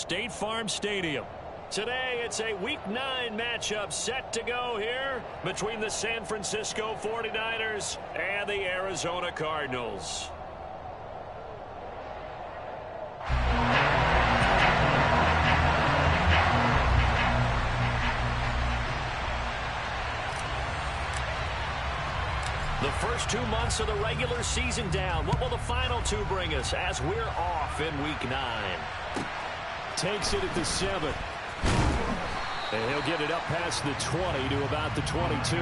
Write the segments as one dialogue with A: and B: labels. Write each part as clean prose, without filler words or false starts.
A: State Farm Stadium. Today, it's a Week 9 matchup set to go here between the San Francisco 49ers and the Arizona Cardinals. The first 2 months of the regular season down. What will the final 2 bring us as we're off in Week 9?
B: Takes it at the 7. And he'll get it up past the 20 to about the 22.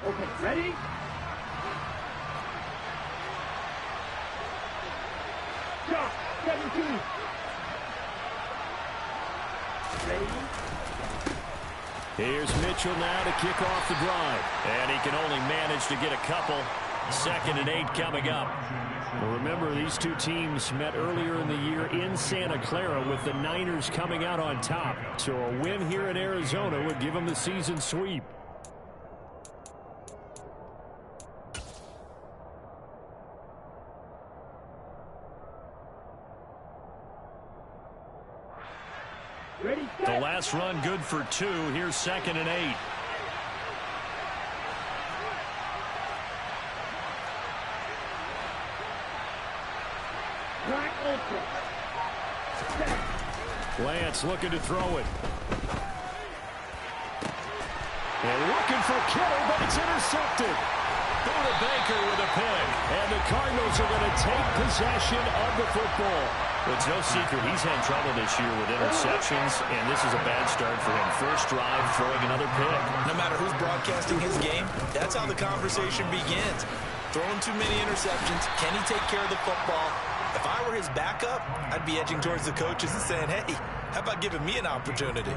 C: Okay, ready? Shot, 17. Ready?
B: Here's Mitchell now to kick off the drive.
A: And he can only manage to get a couple. 2nd and 8 coming up.
B: Well, remember, these two teams met earlier in the year in Santa Clara with the Niners coming out on top. So a win here in Arizona would give them the season sweep.
C: Ready,
A: The
C: set.
A: last run good for 2. Here's 2nd and 8.
C: Black ultra. Set.
B: Lance looking to throw it. They're looking for Kittle, but it's intercepted.
A: Buda Baker with a pick.
B: And the Cardinals are going to take possession of the football.
A: It's no secret he's had trouble this year with interceptions, and this is a bad start for him. First drive, throwing another pick.
D: No matter who's broadcasting his game, that's how the conversation begins. Throwing too many interceptions. Can he take care of the football? If I were his backup, I'd be edging towards the coaches and saying, hey, how about giving me an opportunity?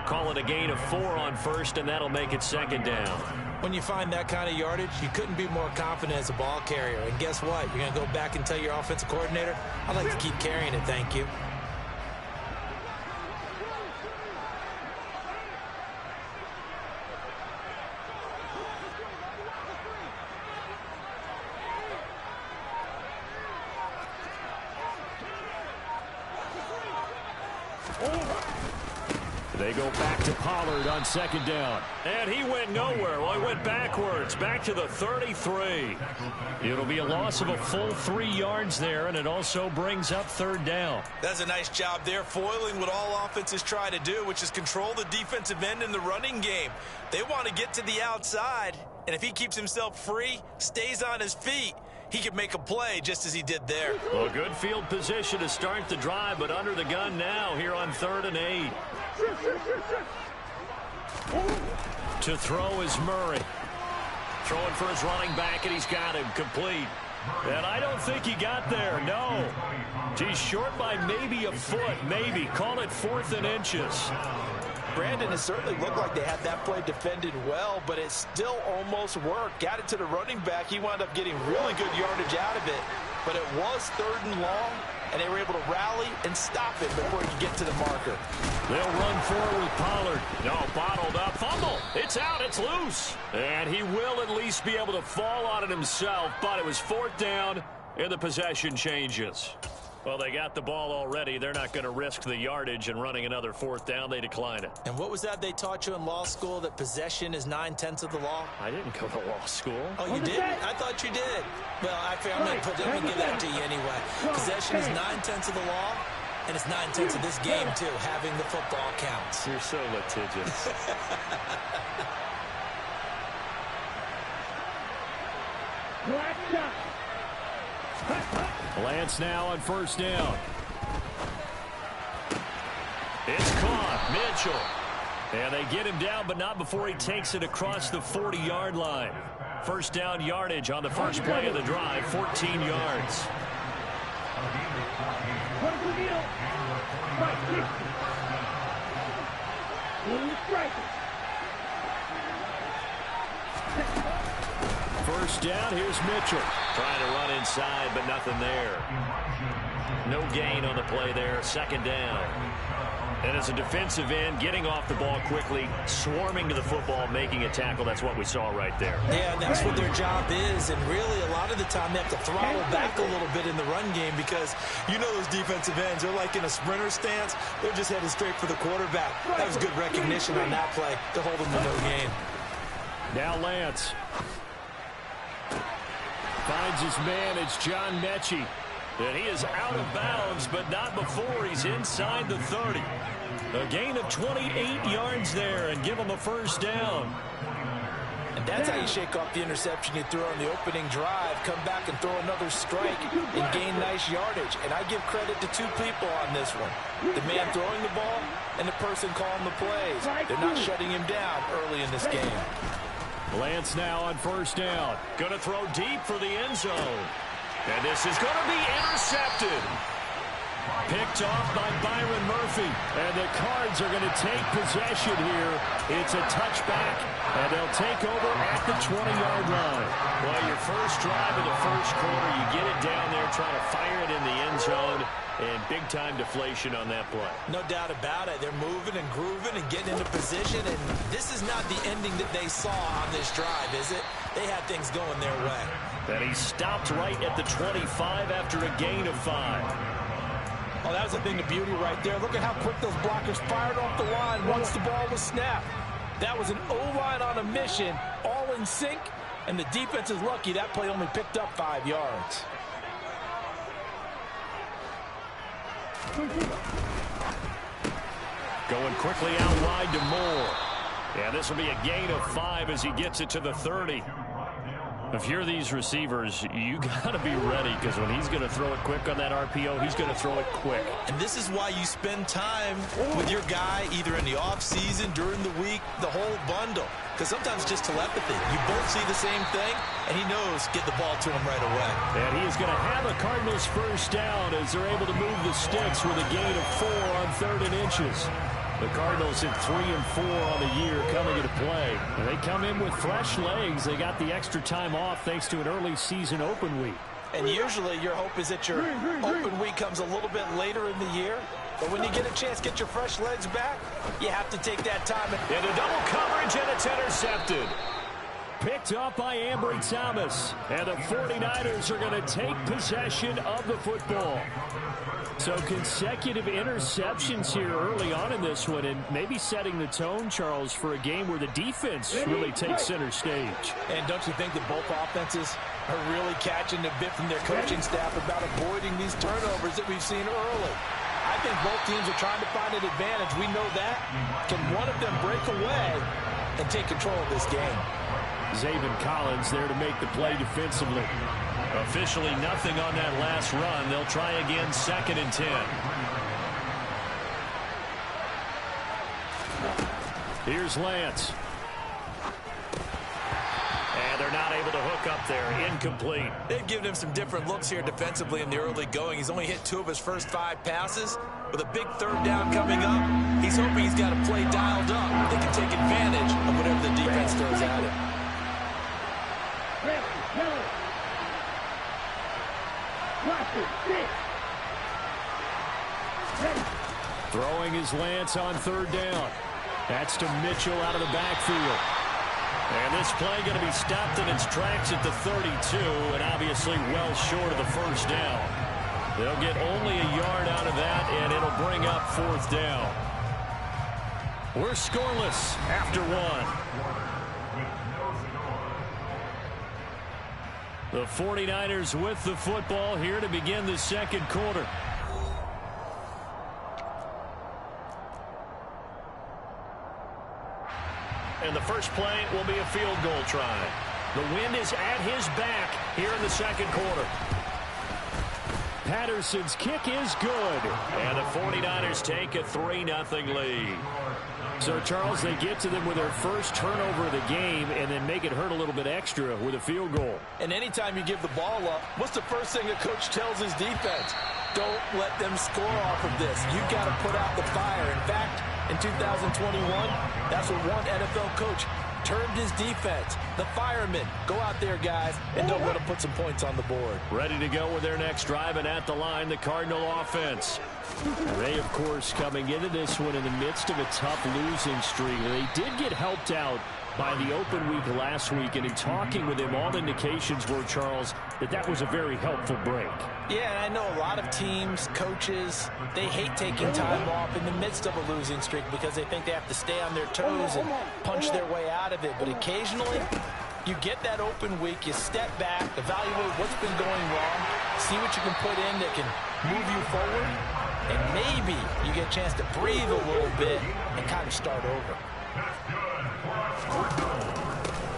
A: Call it a gain of 4 on first, and that'll make it 2nd down.
D: When you find that kind of yardage, you couldn't be more confident as a ball carrier. And guess what? You're going to go back and tell your offensive coordinator, I'd like to keep carrying it, thank you.
B: They go back to Pollard on 2nd down.
A: And he went nowhere. Well, he went backwards, back to the 33. It'll be a loss of a full 3 yards there, and it also brings up 3rd down.
D: That's a nice job there, foiling what all offenses try to do, which is control the defensive end in the running game. They want to get to the outside, and if he keeps himself free, stays on his feet, he can make a play just as he did there.
A: Well, good field position to start the drive, but under the gun now here on 3rd and 8. To throw is Murray. Throwing for his running back, and he's got him complete. And I don't think he got there, no. He's short by maybe a foot, maybe. Call it 4th and inches.
D: Brandon, it certainly looked like they had that play defended well, but it still almost worked. Got it to the running back. He wound up getting really good yardage out of it, but it was 3rd and long, and they were able to rally and stop it before he could get to the marker.
A: They'll run forward with Pollard. No, bottled up. Fumble. It's out. It's loose. And he will at least be able to fall on it himself, but it was 4th down, and the possession changes. Well, they got the ball already. They're not going to risk the yardage and running another 4th down. They decline it.
D: And what was that they taught you in law school, that possession is 9/10 of the law?
A: I didn't go to law school.
D: Oh, you did? I thought you did. Well, I'm going to give that to you anyway. Possession is 9/10 of the law, and it's 9/10 of this game, too. Having the football counts.
A: You're so litigious.
C: Black shot.
B: Lance now on 1st down.
A: It's caught. Mitchell. And they get him down, but not before he takes it across the 40-yard line. 1st down yardage on the first play of the drive, 14 yards.
B: First down, here's Mitchell.
A: Trying to run inside, but nothing there. No gain on the play there. Second down. And as a defensive end, getting off the ball quickly, swarming to the football, making a tackle. That's what we saw right there.
D: Yeah, and that's what their job is. And really, a lot of the time, they have to throttle back a little bit in the run game because you know those defensive ends, they're like in a sprinter stance. They're just headed straight for the quarterback. That was good recognition on that play to hold them to no gain.
B: Now Lance. Finds his man. It's John Mechie. And he is out of bounds, but not before he's inside the 30. A gain of 28 yards there and give him a first down.
D: And that's how you shake off the interception you threw on the opening drive, come back and throw another strike and gain nice yardage. And I give credit to two people on this one. The man throwing the ball and the person calling the plays. They're not shutting him down early in this game.
B: Lance now on first down.
A: Going to throw deep for the end zone. And this is going to be intercepted. Picked off by Byron Murphy.
B: And the Cards are going to take possession here. It's a touchback, and they'll take over at the 20-yard line.
A: Well, your first drive of the first quarter, you get it down there, trying to fire it in the end zone, and big-time deflation on that play.
D: No doubt about it. They're moving and grooving and getting into position, and this is not the ending that they saw on this drive, is it? They had things going their way.
A: And he stopped right at the 25 after a gain of 5.
D: Oh, that was a thing of beauty right there. Look at how quick those blockers fired off the line once the ball was snapped. That was an O-line on a mission, all in sync, and the defense is lucky that play only picked up 5 yards.
B: Going quickly out wide to Moore. Yeah, this will be a gain of 5 as he gets it to the 30. If you're these receivers, you got to be ready because when he's going to throw it quick on that RPO, he's going to throw it quick.
D: And this is why you spend time with your guy either in the offseason, during the week, the whole bundle. Because sometimes it's just telepathy. You both see the same thing, and he knows get the ball to him right away.
B: And he is going to have a Cardinals first down as they're able to move the sticks with a gain of 4 on 3rd and inches. The Cardinals hit 3 and 4 on the year coming into play. And they come in with fresh legs. They got the extra time off thanks to an early season open week.
D: And usually your hope is that your open week comes a little bit later in the year. But when you get a chance to get your fresh legs back, you have to take that time.
A: Into double coverage, and it's intercepted.
B: Picked off by Ambry Thomas. And the 49ers are going to take possession of the football. So consecutive interceptions here early on in this one, and maybe setting the tone, Charles, for a game where the defense really takes center stage.
D: And don't you think that both offenses are really catching a bit from their coaching staff about avoiding these turnovers that we've seen early? I think both teams are trying to find an advantage. We know that. Can one of them break away and take control of this game?
B: Zaven Collins there to make the play defensively.
A: Officially nothing on that last run. They'll try again, 2nd and 10.
B: Here's Lance.
A: And they're not able to hook up there. Incomplete.
D: They've given him some different looks here defensively in the early going. He's only hit 2 of his first 5 passes. With a big 3rd down coming up, he's hoping he's got a play dialed up. They can take advantage of whatever the defense throws at him.
B: Throwing his Lance on 3rd down. That's to Mitchell out of the backfield. And this play going to be stopped in its tracks at the 32, and obviously well short of the first down. They'll get only a yard out of that, and it'll bring up 4th down. We're scoreless after 1. The 49ers with the football here to begin the 2nd quarter.
A: And the first play will be a field goal try.
B: The wind is at his back here in the 2nd quarter. Patterson's kick is good.
A: And the 49ers take a 3-0 lead.
B: So, Charles, they get to them with their first turnover of the game and then make it hurt a little bit extra with a field goal.
D: And anytime you give the ball up, what's the first thing a coach tells his defense? Don't let them score off of this. You've got to put out the fire. In fact, in 2021, that's what one NFL coach perturbed his defense. The firemen, go out there, guys, and don't let them put some points on the board.
B: Ready to go with their next drive, and at the line, the Cardinal offense. They, of course, coming into this one in the midst of a tough losing streak. They did get helped out by the open week last week, and in talking with him, all indications were, Charles, that was a very helpful break.
D: Yeah, and I know a lot of teams, coaches, they hate taking time off in the midst of a losing streak because they think they have to stay on their toes and punch their way out of it. But occasionally, you get that open week, you step back, evaluate what's been going wrong, see what you can put in that can move you forward, and maybe you get a chance to breathe a little bit and kind of start over.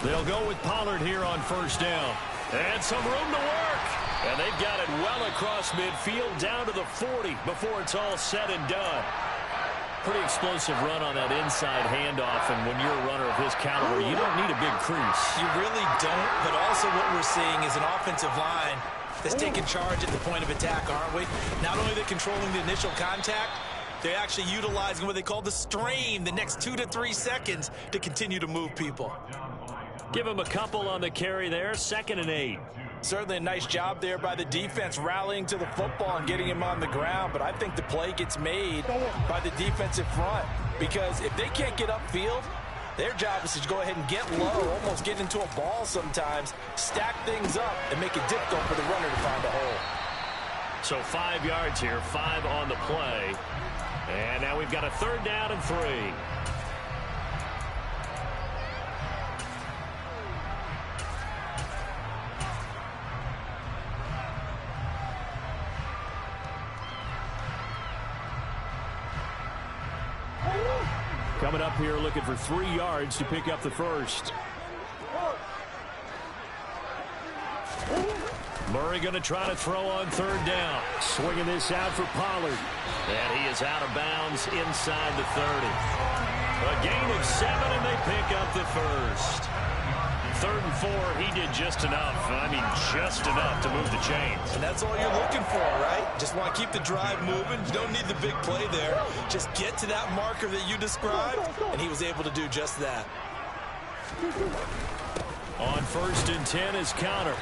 B: They'll go with Pollard here on first down. And some room to work. And they've got it well across midfield down to the 40 before it's all said and done. Pretty explosive run on that inside handoff, and when you're a runner of his caliber, you don't need a big crease.
D: You really don't, but also what we're seeing is an offensive line that's taking charge at the point of attack, aren't we? Not only are they controlling the initial contact, they're actually utilizing what they call the strain, the next 2 to 3 seconds, to continue to move people.
B: Give him a couple on the carry there, 2nd and 8.
D: Certainly a nice job there by the defense rallying to the football and getting him on the ground, but I think the play gets made by the defensive front because if they can't get upfield, their job is to go ahead and get low, almost get into a ball sometimes, stack things up, and make it difficult for the runner to find a hole.
B: So 5 yards here, 5 on the play. And now we've got a 3rd down and 3. Coming up here looking for 3 yards to pick up the first. Murray going to try to throw on 3rd down. Swinging this out for Pollard. And he is out of bounds inside the 30. A gain of 7, and they pick up the first. 3rd and 4, he did just enough. I mean, just enough to move the chains.
D: And that's all you're looking for, right? Just want to keep the drive moving. You don't need the big play there. Just get to that marker that you described, and he was able to do just that.
B: On 1st and 10 is Connor.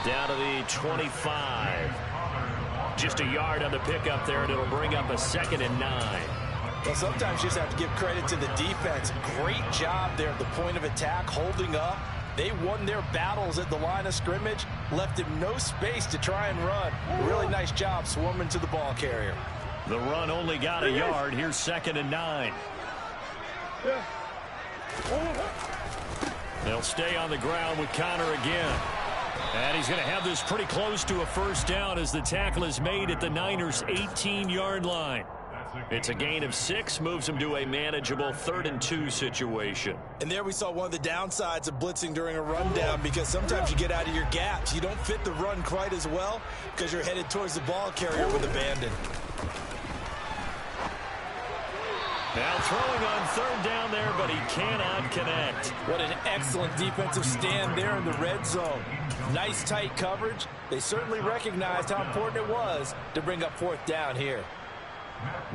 B: Down to the 25. Just a yard on the pickup there, and it'll bring up a 2nd and 9.
D: Well, sometimes you just have to give credit to the defense. Great job there at the point of attack, holding up. They won their battles at the line of scrimmage, left him no space to try and run. Really nice job swarming to the ball carrier.
B: The run only got a yard. Here's 2nd and 9. They'll stay on the ground with Connor again. And he's going to have this pretty close to a 1st down as the tackle is made at the Niners' 18-yard line. It's a gain of 6, moves him to a manageable 3rd and 2 situation.
D: And there we saw one of the downsides of blitzing during a rundown because sometimes you get out of your gaps. You don't fit the run quite as well because you're headed towards the ball carrier with abandon.
B: Now throwing on 3rd down there, but he cannot connect.
D: What an excellent defensive stand there in the red zone. Nice tight coverage. They certainly recognized how important it was to bring up 4th down here.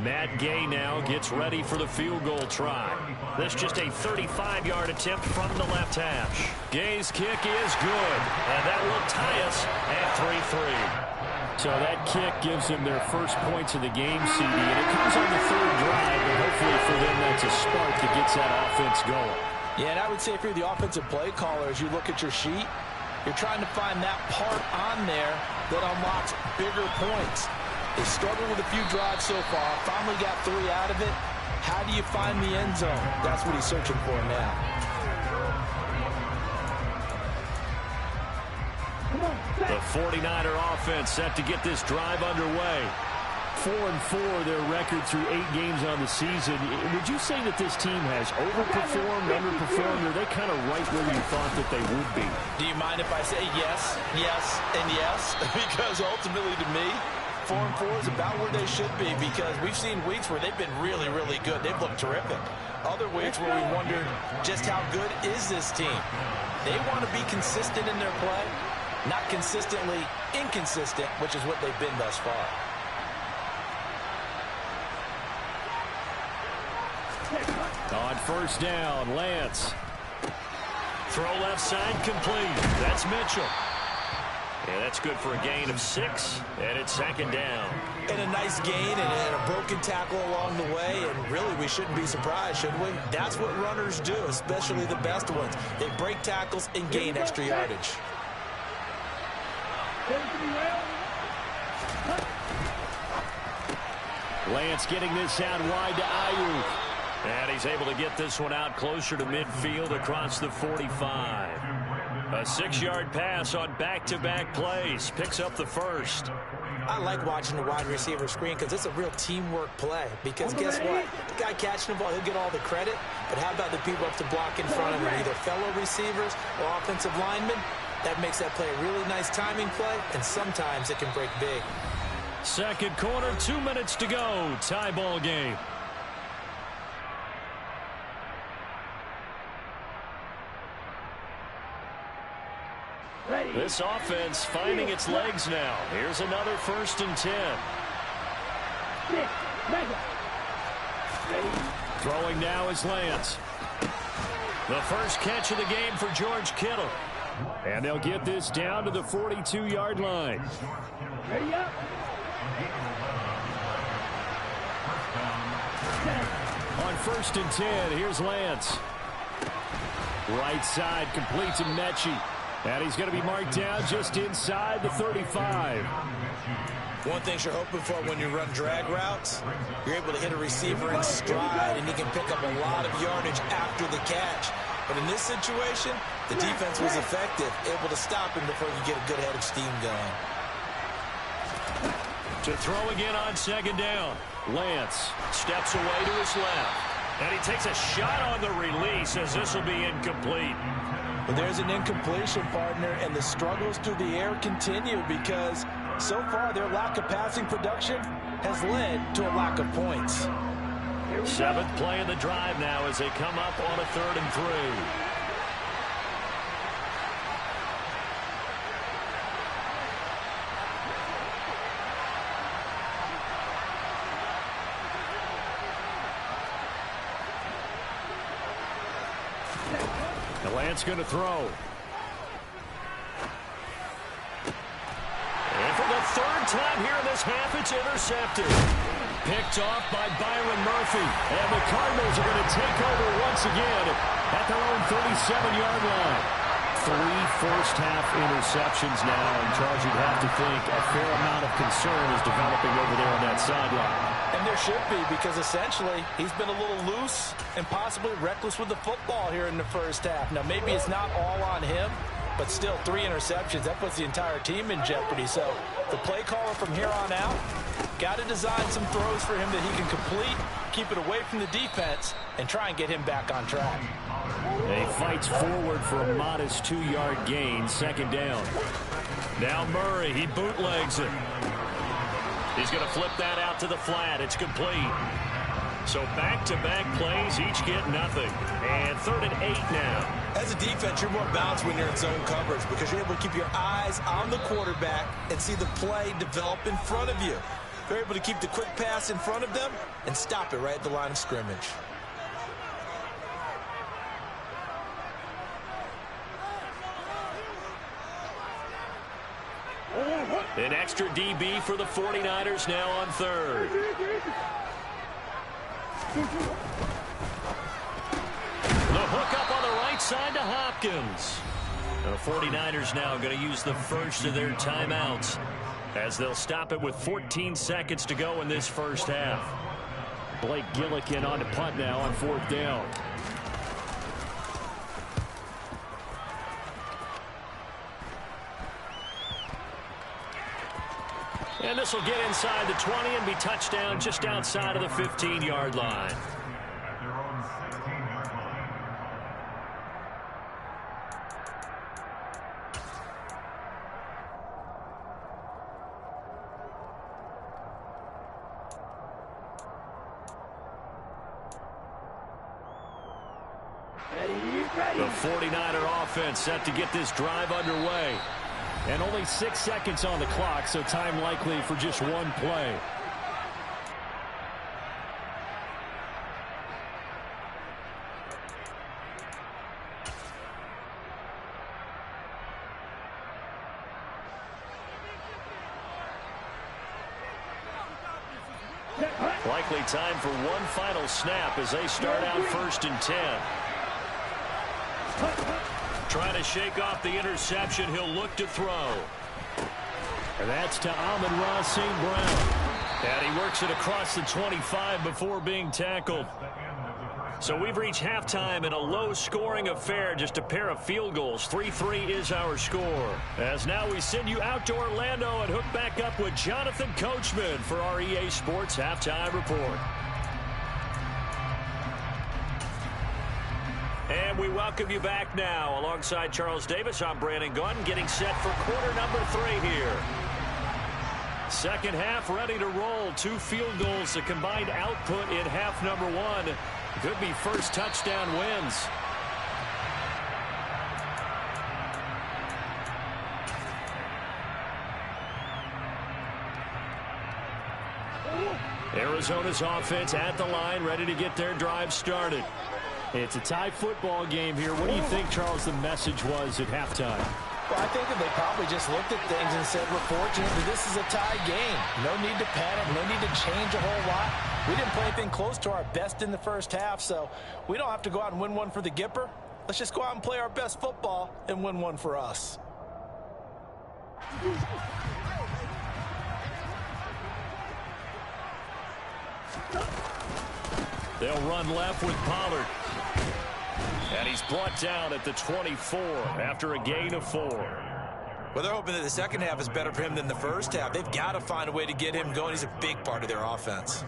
B: Matt Gay now gets ready for the field goal try. This just a 35-yard attempt from the left hash. Gay's kick is good, and that will tie us at 3-3. So that kick gives them their first points of the game, CD, and it comes on the 3rd drive, but hopefully for them that's a spark that gets that offense going.
D: Yeah, and I would say if you're the offensive play caller, as you look at your sheet, you're trying to find that part on there that unlocks bigger points. They struggled with a few drives so far, finally got 3 out of it. How do you find the end zone? That's what he's searching for now.
B: The 49er offense set to get this drive underway. 4-4 their record through 8 games on the season. Would you say that this team has overperformed, underperformed, or are they kind of right where you thought that they would be?
D: Do you mind if I say yes, yes, and yes? Because ultimately to me, 4-4 is about where they should be because we've seen weeks where they've been really, really good. They've looked terrific. Other weeks where we wondered just how good is this team. They want to be consistent in their play, not consistently inconsistent, which is what they've been thus far.
B: On 1st down, Lance. Throw left side complete. That's Mitchell. And that's good for a gain of 6, and it's second down.
D: And a nice gain and a broken tackle along the way, and really we shouldn't be surprised, should we? That's what runners do, especially the best ones. They break tackles and gain extra yardage.
B: Lance getting this out wide to Ayuk. And he's able to get this one out closer to midfield across the 45. A 6-yard pass on back-to-back plays. Picks up the first.
D: I like watching the wide receiver screen because it's a real teamwork play. Because guess what? The guy catching the ball, he'll get all the credit. But how about the people up to block in front of him, either fellow receivers or offensive linemen? That makes that play a really nice timing play, and sometimes it can break big.
B: Second quarter, 2 minutes to go. Tie ball game. This offense finding its legs now. Here's another 1st and 10. Throwing now is Lance. The first catch of the game for George Kittle. And they'll get this down to the 42-yard line.
C: Ready up.
B: On 1st and 10, here's Lance. Right side, complete to Mechie. And he's going to be marked down just inside the 35.
D: One thing you're hoping for when you run drag routes, you're able to hit a receiver in stride, and he can pick up a lot of yardage after the catch. But in this situation, the defense was effective, able to stop him before you get a good head of steam going.
B: To throw again on second down. Lance steps away to his left. And he takes a shot on the release as this will be incomplete.
D: But there's an incompletion, partner, and the struggles through the air continue because so far their lack of passing production has led to a lack of points.
B: 7th play of the drive now as they come up on a 3rd and 3. Lance going to throw. And for the 3rd time here in this half, it's intercepted. Picked off by Byron Murphy. And the Cardinals are going to take over once again at their own 37-yard line. 3 first-half interceptions now, and Charles, you'd have to think a fair amount of concern is developing over there on that sideline.
D: And there should be, because essentially he's been a little loose and possibly reckless with the football here in the first half. Now, maybe it's not all on him, but still 3 interceptions. That puts the entire team in jeopardy. So the play caller from here on out got to design some throws for him that he can complete, keep it away from the defense, and try and get him back on track.
B: He fights forward for a modest 2-yard gain, second down. Now Murray, he bootlegs it. He's going to flip that out to the flat. It's complete. So back-to-back plays, each get nothing. And 3rd and 8 now.
D: As a defense, you're more balanced when you're in zone coverage because you're able to keep your eyes on the quarterback and see the play develop in front of you. You're able to keep the quick pass in front of them and stop it right at the line of scrimmage.
B: An extra DB for the 49ers now on 3rd. The hook up on the right side to Hopkins. The 49ers now going to use the first of their timeouts as they'll stop it with 14 seconds to go in this first half. Blake Gillikin on the punt now on 4th down. And this will get inside the 20 and be touchdown just outside of the 15-yard line. The 49er offense set to get this drive underway. And only 6 seconds on the clock, so time likely for just one play. Likely time for one final snap as they start out 1st and 10. Trying to shake off the interception. He'll look to throw. And that's to Amon-Ra St. Brown. And he works it across the 25 before being tackled. So we've reached halftime in a low-scoring affair, just a pair of field goals. 3-3 is our score. As now we send you out to Orlando and hook back up with Jonathan Coachman for our EA Sports Halftime Report. And we welcome you back now. Alongside Charles Davis, I'm Brandon Gunn, getting set for quarter number 3 here. Second half ready to roll. 2 field goals, the combined output in half number 1. Could be first touchdown wins. Arizona's offense at the line, ready to get their drive started. It's a tie football game here. What do you think, Charles, the message was at halftime?
D: Well, I think that they probably just looked at things and said, we're fortunate that this is a tie game. No need to panic, no need to change a whole lot. We didn't play anything close to our best in the first half, so we don't have to go out and win one for the Gipper. Let's just go out and play our best football and win one for us.
B: They'll run left with Pollard. And he's brought down at the 24 after a gain of 4.
D: Well, they're hoping that the second half is better for him than the first half. They've got to find a way to get him going. He's a big part of their offense.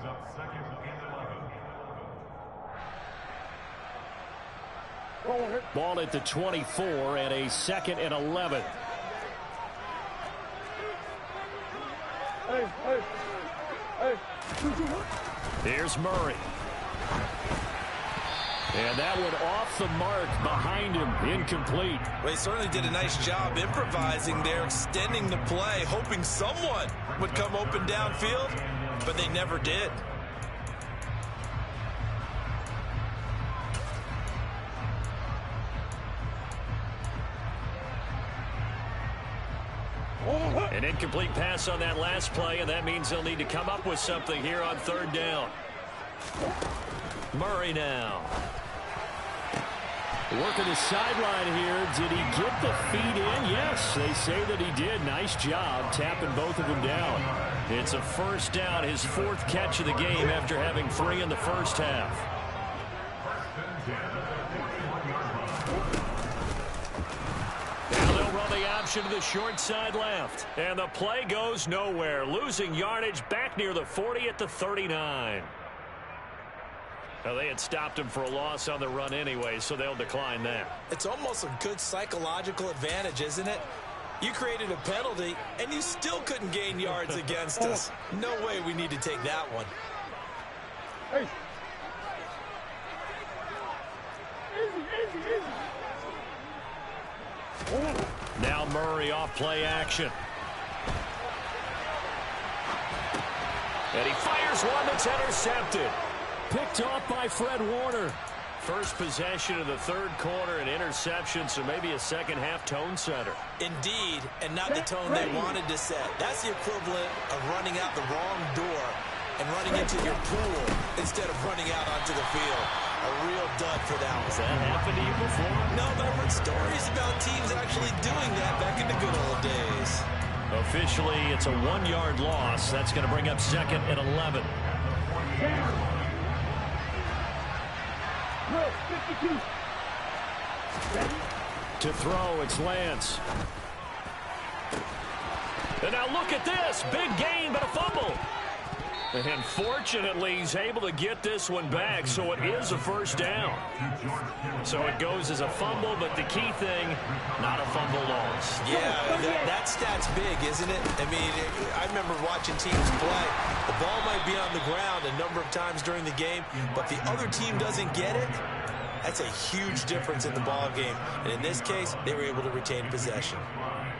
B: Ball at the 24 and a 2nd and 11. Here's Murray. And that one off the mark behind him, incomplete.
D: Well, he certainly did a nice job improvising there, extending the play, hoping someone would come open downfield, but they never did.
B: An incomplete pass on that last play, and that means they'll need to come up with something here on 3rd down. Murray now. Working the sideline here. Did he get the feet in? Yes, they say that he did. Nice job tapping both of them down. It's a 1st down, his 4th catch of the game after having 3 in the first half. Now they'll run the option to the short side left. And the play goes nowhere. Losing yardage back near the 40 at the 39. Now, they had stopped him for a loss on the run anyway, so they'll decline that.
D: It's almost a good psychological advantage, isn't it? You created a penalty, and you still couldn't gain yards against us. No way we need to take that one.
C: Hey. Easy.
B: Now Murray off play action. And he fires one that's intercepted. Picked off by Fred Warner. First possession of the 3rd quarter, an interception, so maybe a second-half tone setter.
D: Indeed, and not the tone they wanted to set. That's the equivalent of running out the wrong door and running into your pool instead of running out onto the field. A real dud for that one.
B: Has that happened to you before?
D: No, but I've heard stories about teams actually doing that back in the good old days.
B: Officially, it's a 1-yard loss. That's going to bring up 2nd and 11. To throw, it's Lance. And now look at this. Big gain, but a fumble. And fortunately, he's able to get this one back, so it is a 1st down. So it goes as a fumble, but the key thing, not a fumble loss.
D: Yeah, that stat's big, isn't it? I mean, I remember watching teams play. The ball might be on the ground a number of times during the game, but the other team doesn't get it. That's a huge difference in the ball game. And in this case, they were able to retain possession.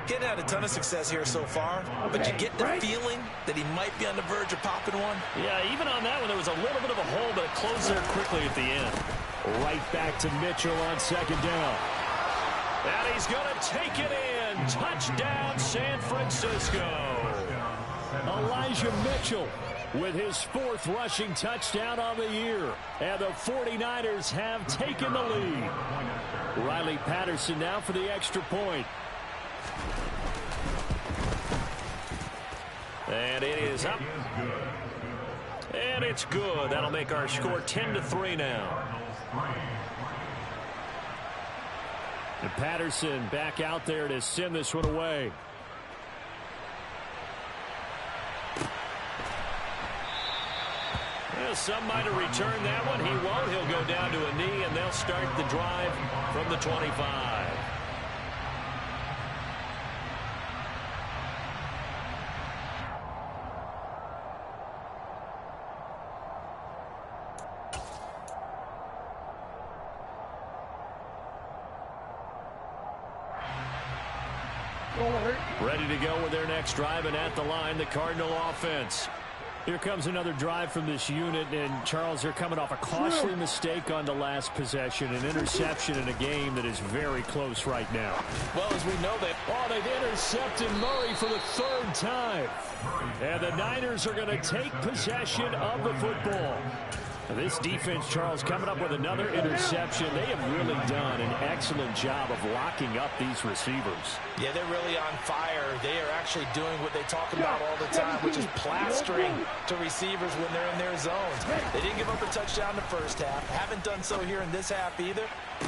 D: Getting had a ton of success here so far, but you get the feeling that he might be on the verge of popping one.
B: Yeah, even on that one, there was a little bit of a hole, but it closed there quickly at the end. Right back to Mitchell on 2nd down. And he's going to take it in. Touchdown, San Francisco. Elijah Mitchell with his 4th rushing touchdown on the year. And the 49ers have taken the lead. Riley Patterson now for the extra point. And it is up. And it's good. That'll make our score 10-3 now. And Patterson back out there to send this one away. Well, some might have returned that one. He won't. He'll go down to a knee, and they'll start the drive from the 25. Ready to go with their next drive, and at the line, the Cardinal offense. Here comes another drive from this unit, and Charles, they're coming off a costly mistake on the last possession, an interception in a game that is very close right now.
D: Well, as we know,
B: they've intercepted Murray for the 3rd time. And the Niners are going to take possession of the football. This defense, Charles, coming up with another interception. They have really done an excellent job of locking up these receivers.
D: Yeah, they're really on fire. They are actually doing what they talk about all the time, which is plastering to receivers when they're in their zones. They didn't give up a touchdown the first half. Haven't done so here in this half either.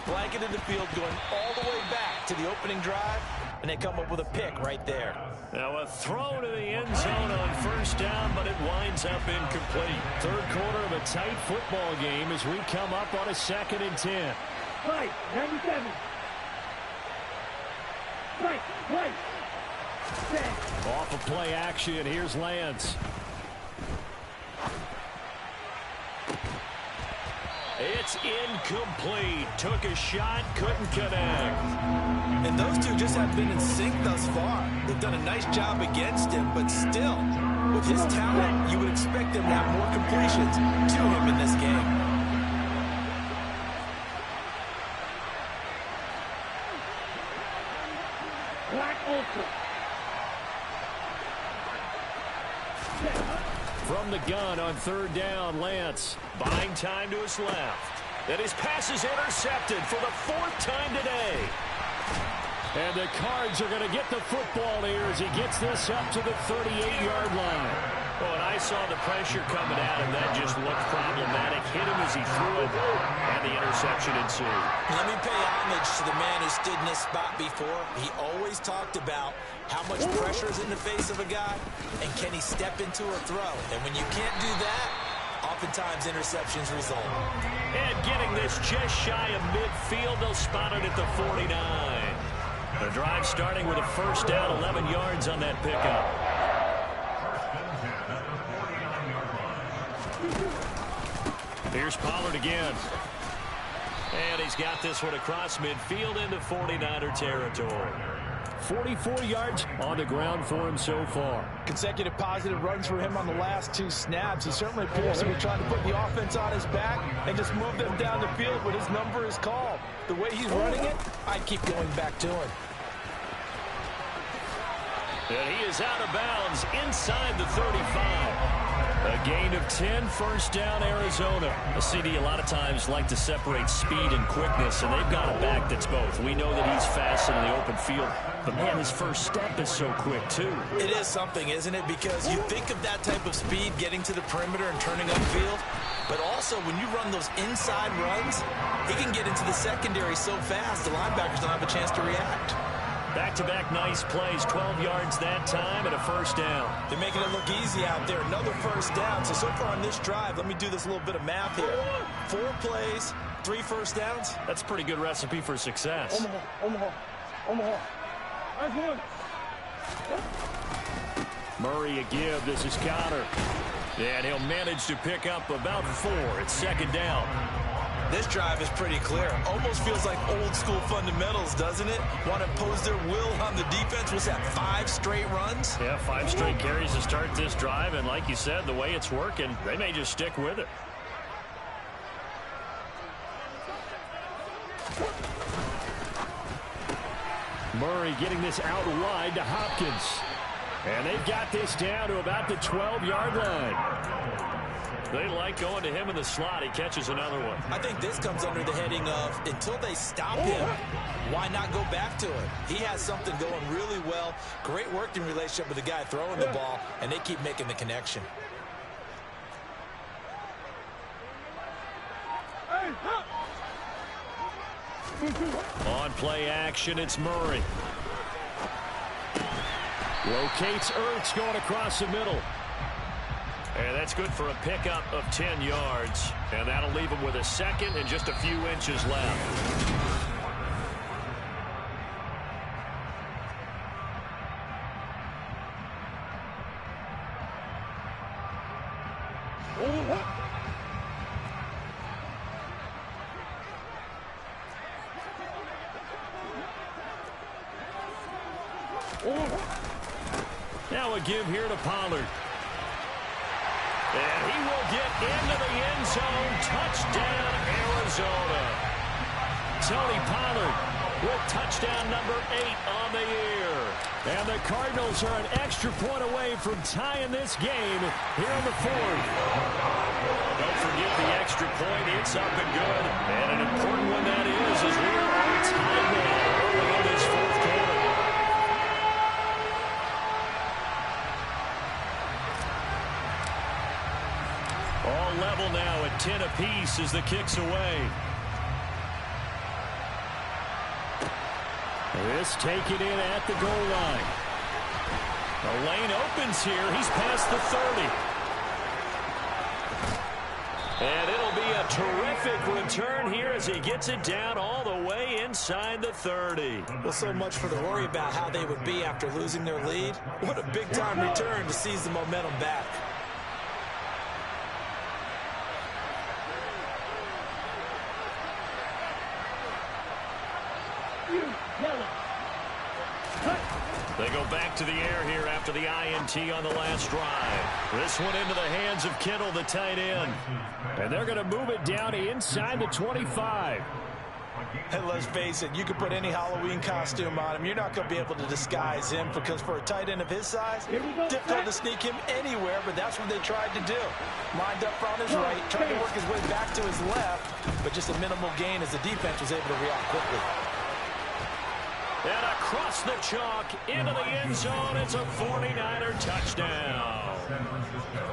D: Blanketed the field, going all the way back to the opening drive, and they come up with a pick right there.
B: Now a throw to the end zone on 1st down, but it winds up incomplete. 3rd quarter of a tight football game as we come up on a 2nd and 10.
C: Right, 97. Right.
B: Off of play action, here's Lance. It's incomplete. Took a shot, couldn't connect.
D: And those two just have been in sync thus far. They've done a nice job against him, but still, with his talent, you would expect them to have more completions to him in this game.
C: Black Ultra.
B: From the gun on 3rd down, Lance buying time to his left. And his pass is intercepted for the 4th time today. And the Cards are going to get the football here as he gets this up to the 38-yard line. Oh, and I saw the pressure coming at him. That just looked problematic. Hit him as he threw it, and the interception ensued.
D: Let me pay homage to the man who stood in this spot before. He always talked about how much pressure is in the face of a guy, and can he step into a throw. And when you can't do that, oftentimes interceptions result.
B: And getting this just shy of midfield, they'll spot it at the 49. The drive starting with a 1st down, 11 yards on that pickup. Here's Pollard again. And he's got this one across midfield into 49er territory. 44 yards on the ground for him so far.
D: Consecutive positive runs for him on the last 2 snaps. He certainly appears to be trying to put the offense on his back and just move them down the field when his number is called. The way he's running it, I'd keep going back to him.
B: And he is out of bounds inside the 35. A gain of 10, 1st down, Arizona. A CD a lot of times like to separate speed and quickness, and they've got a back that's both. We know that he's fast in the open field, but man, his first step is so quick too.
D: It is something, isn't it? Because you think of that type of speed getting to the perimeter and turning upfield, but also when you run those inside runs, he can get into the secondary so fast the linebackers don't have a chance to react.
B: Back-to-back nice plays, 12 yards that time and a 1st down.
D: They're making it look easy out there. Another 1st down. So far on this drive, let me do this little bit of math here. 4 plays, 3 1st downs.
B: That's a pretty good recipe for success.
C: Omaha. Nice one.
B: Murray a give. This is Connor. And he'll manage to pick up about 4. It's 2nd down.
D: This drive is pretty clear. Almost feels like old school fundamentals, doesn't it? Want to impose their will on the defense. Was that 5 straight runs?
B: Yeah, 5 straight carries to start this drive. And like you said, the way it's working, they may just stick with it. Murray getting this out wide to Hopkins. And they've got this down to about the 12-yard line. They like going to him in the slot. He catches another one.
D: I think this comes under the heading of until they stop him, why not go back to it? He has something going really well. Great working relationship with the guy throwing the ball, and they keep making the connection.
B: On play action, it's Murray. Locates Ertz going across the middle.
A: And that's good for a pickup of 10 yards. And that'll leave him with a second and just a few inches left.
B: Now a give here to Pollard. And he will get into the end zone. Touchdown, Arizona. Tony Pollard with touchdown number 8 on the year. And the Cardinals are an extra point away from tying this game here in the 4th.
A: Don't forget the extra point. It's up and good. And an important one that is as we are on time now early in this 4th quarter.
B: All level now at 10 apiece as the kick's away. This taken in at the goal line. The lane opens here. He's past the 30.
A: And it'll be a terrific return here as he gets it down all the way inside the 30.
D: Well, so much for the worry about how they would be after losing their lead. What a big-time return to seize the momentum back.
A: They go back to the air here after the INT on the last drive.
B: This one into the hands of Kittle, the tight end. And they're going to move it down inside the 25.
D: And let's face it, you could put any Halloween costume on him. You're not going to be able to disguise him because for a tight end of his size, difficult to sneak him anywhere, but that's what they tried to do. Lined up on his right, tried to work his way back to his left, but just a minimal gain as the defense was able to react quickly.
A: And across the chalk into the end zone, it's a 49er touchdown.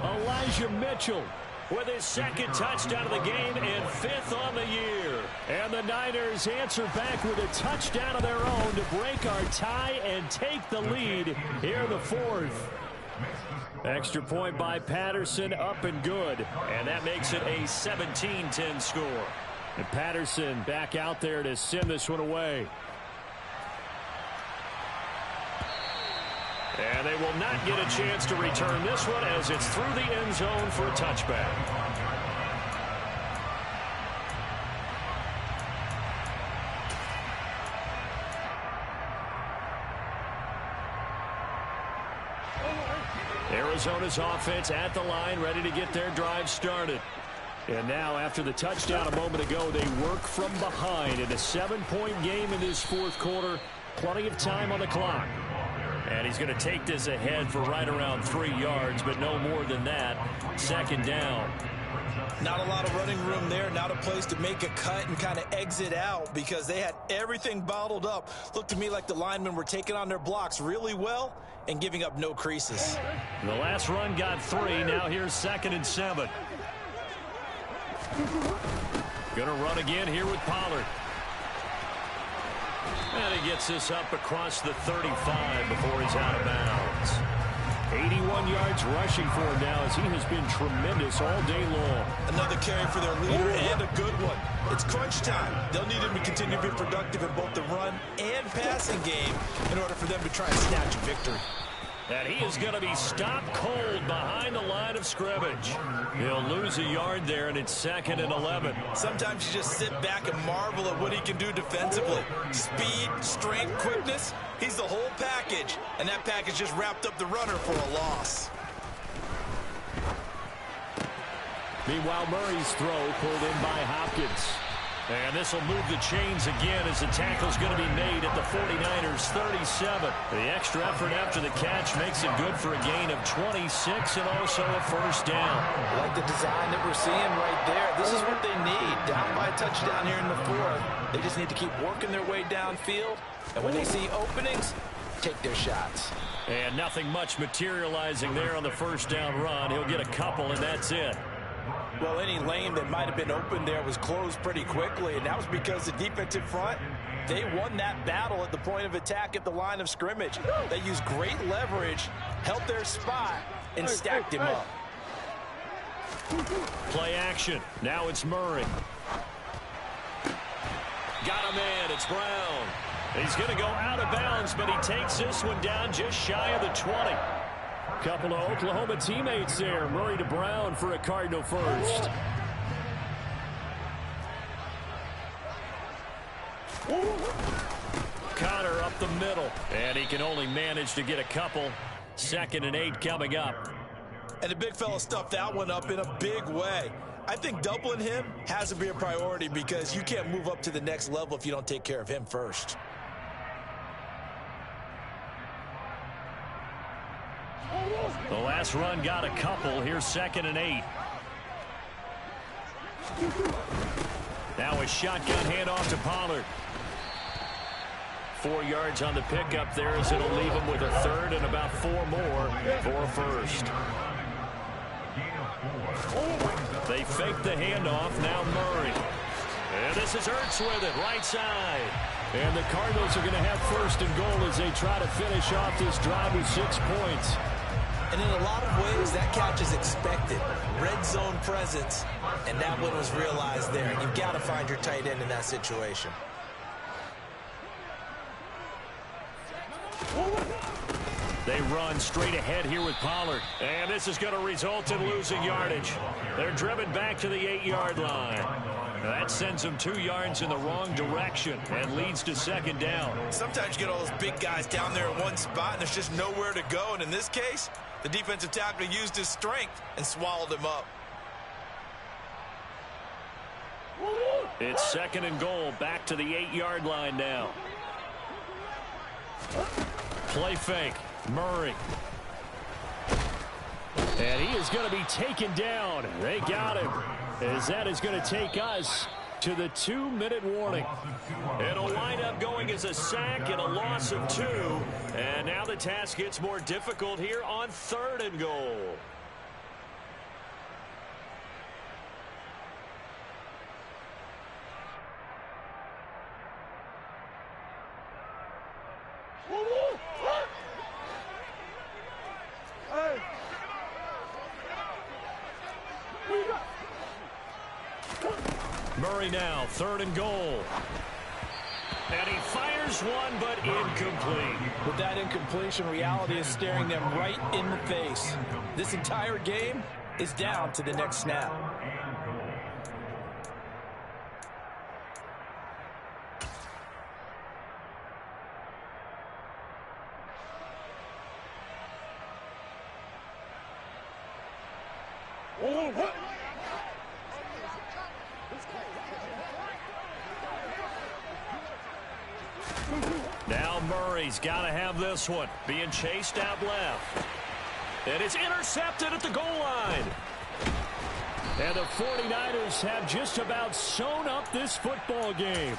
B: Elijah Mitchell
A: with his second touchdown of the game and 5th on the year.
B: And the Niners answer back with a touchdown of their own to break our tie and take the lead here in the 4th. Extra point by Patterson, up and good.
A: And that makes it a 17-10 score.
B: And Patterson back out there to send this one away.
A: And they will not get a chance to return this one as it's through the end zone for a touchback.
B: Arizona's offense at the line, ready to get their drive started. And now, after the touchdown a moment ago, they work from behind in a 7-point game in this 4th quarter. Plenty of time on the clock.
A: And he's going to take this ahead for right around 3 yards, but no more than that. 2nd down.
D: Not a lot of running room there. Not a place to make a cut and kind of exit out because they had everything bottled up. Looked to me like the linemen were taking on their blocks really well and giving up no creases.
B: The last run got 3. Now here's 2nd and 7. Going to run again here with Pollard.
A: And he gets this up across the 35 before he's out of bounds.
B: 81 yards rushing for him now as he has been tremendous all day long.
D: Another carry for their leader and a good one. It's crunch time. They'll need him to continue to be productive in both the run and passing game in order for them to try and snatch a victory.
A: And he is going to be stopped cold behind the line of scrimmage.
B: He'll lose a yard there, and it's 2nd and 11.
D: Sometimes you just sit back and marvel at what he can do defensively. Speed, strength, quickness, he's the whole package. And that package just wrapped up the runner for a loss.
B: Meanwhile, Murray's throw pulled in by Hopkins. And this will move the chains again as the tackle's going to be made at the 49ers 37. The extra effort after the catch makes it good for a gain of 26 and also a first down.
D: I like the design that we're seeing right there. This is what they need. Down by a touchdown here in the fourth. They just need to keep working their way downfield. And when they see openings, take their shots.
B: And nothing much materializing there on the first down run. He'll get a couple, and that's it.
D: Well, any lane that might have been open there was closed pretty quickly, and that was because the defensive front, they won that battle at the point of attack at the line of scrimmage. They used great leverage, held their spot, and stacked him up.
B: Play action. Now it's Murray. Got a man. It's Brown. He's going to go out of bounds, but he takes this one down just shy of the 20. Couple of Oklahoma teammates there. Murray to Brown for a Cardinal first. Connor up the middle. And he can only manage to get a couple. 2nd and 8 coming up.
D: And the big fella stuffed that one up in a big way. I think doubling him has to be a priority because you can't move up to the next level if you don't take care of him first.
B: The last run got a couple. Here's 2nd and 8. Now a shotgun handoff to Pollard. 4 yards on the pickup there as it'll leave him with a third and about 4 more for a first. They fake the handoff. Now Murray. And this is Ertz with it, right side. And the Cardinals are going to have 1st and goal as they try to finish off this drive with 6 points.
D: And in a lot of ways, that catch is expected. Red zone presence, and that one was realized there. You've got to find your tight end in that situation.
B: They run straight ahead here with Pollard. And this is going to result in losing yardage. They're driven back to the 8-yard line. That sends them 2 yards in the wrong direction and leads to 2nd down.
D: Sometimes you get all those big guys down there in one spot, and there's just nowhere to go. And in this case, the defensive tackle used his strength and swallowed him up.
B: It's 2nd and goal, back to the 8-yard line now. Play fake. Murray. And he is going to be taken down. They got him. As that is going to take us to the 2-minute warning. It'll wind up going as a sack and a loss of 2. And now the task gets more difficult here on 3rd and goal. Murray now, 3rd and goal. And he fires one, but incomplete.
D: With that incompletion, reality is staring them right in the face. This entire game is down to the next snap.
B: Now Murray's got to have this one. Being chased out left. And it's intercepted at the goal line. And the 49ers have just about sewn up this football game.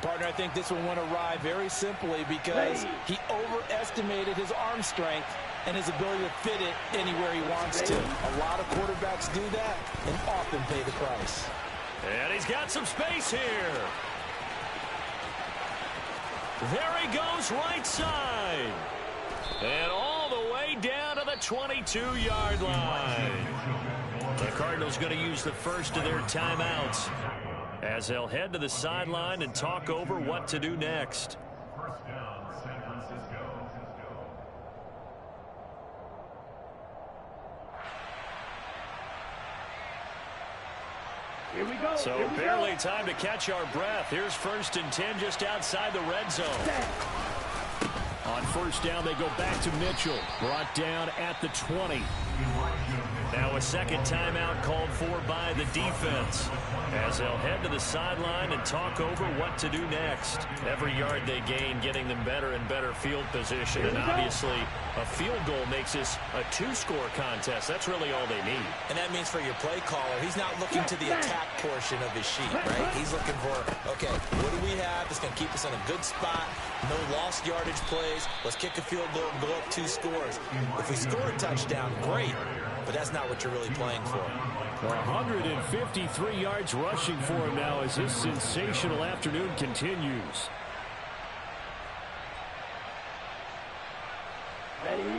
D: Partner, I think this one went awry very simply because he overestimated his arm strength and his ability to fit it anywhere he wants to. A lot of quarterbacks do that and often pay the price.
B: And he's got some space here. There he goes right side. And all the way down to the 22-yard line. The Cardinals going to use the first of their timeouts as they'll head to the sideline and talk over what to do next.
C: Here we go.
B: So barely time to catch our breath. Here's 1st and 10 just outside the red zone. On 1st down, they go back to Mitchell. Brought down at the 20. Now a second timeout called for by the defense as they'll head to the sideline and talk over what to do next. Every yard they gain getting them better and better field position, and obviously a field goal makes this a two-score contest. That's really all they need.
D: And that means for your play caller, he's not looking to the attack portion of his sheet, right? He's looking for, okay, what do we have that's going to keep us in a good spot? No lost yardage plays. Let's kick a field goal and go up 2 scores. If we score a touchdown, great. But that's not what you're really playing for.
B: 153 yards rushing for him now as this sensational afternoon continues.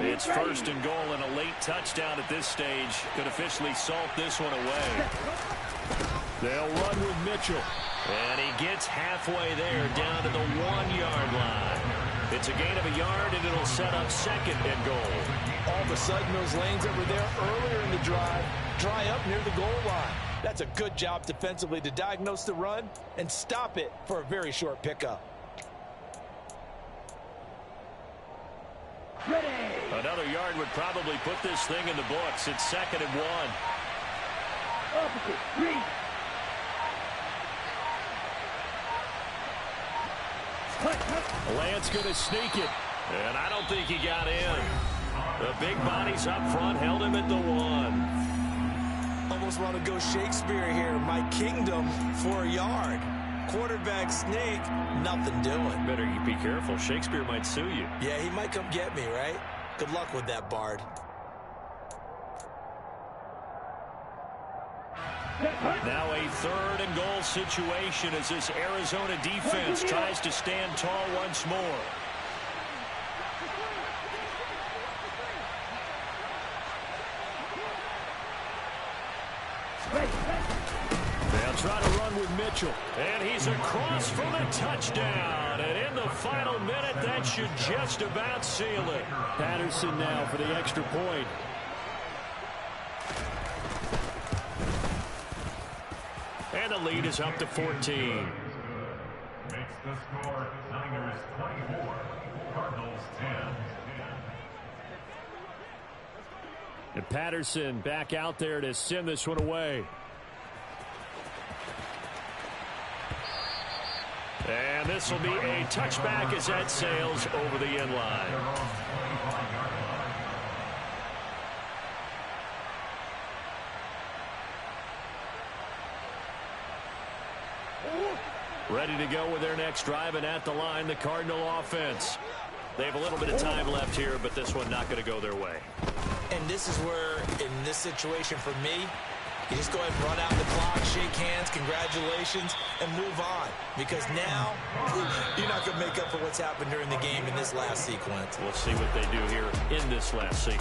B: It's first and goal and a late touchdown at this stage. Could officially salt this one away. They'll run with Mitchell. And he gets halfway there down to the 1-yard line. It's a gain of a yard, and it'll set up second and goal.
D: All of a sudden, those lanes that were there earlier in the drive dry up near the goal line. That's a good job defensively to diagnose the run and stop it for a very short pickup.
C: Ready.
B: Another yard would probably put this thing in the books. It's second and 1.
C: Opposite. 3.
B: Lance going to sneak it, and I don't think he got in. The big bodies up front held him at the 1.
D: Almost want to go Shakespeare here. My kingdom for a yard. Quarterback sneak, nothing doing.
B: Better be careful. Shakespeare might sue you.
D: Yeah, he might come get me, right? Good luck with that, Bard.
B: Now a third and goal situation as this Arizona defense tries to stand tall once more. They'll try to run with Mitchell. And he's across for the touchdown. And in the final minute, that should just about seal it. Patterson now for the extra point. And the lead is up to 14.
E: Makes the score Niners 24, Cardinals 10.
B: And Patterson back out there to send this one away. And this will be a touchback as that sails over the end line. Ready to go with their next drive, and at the line, the Cardinal offense. They have a little bit of time left here, but this one not going to go their way.
D: And this is where, in this situation for me, you just go ahead and run out the clock, shake hands, congratulations, and move on. Because now, you're not going to make up for what's happened during the game in this last sequence.
B: We'll see what they do here in this last sequence.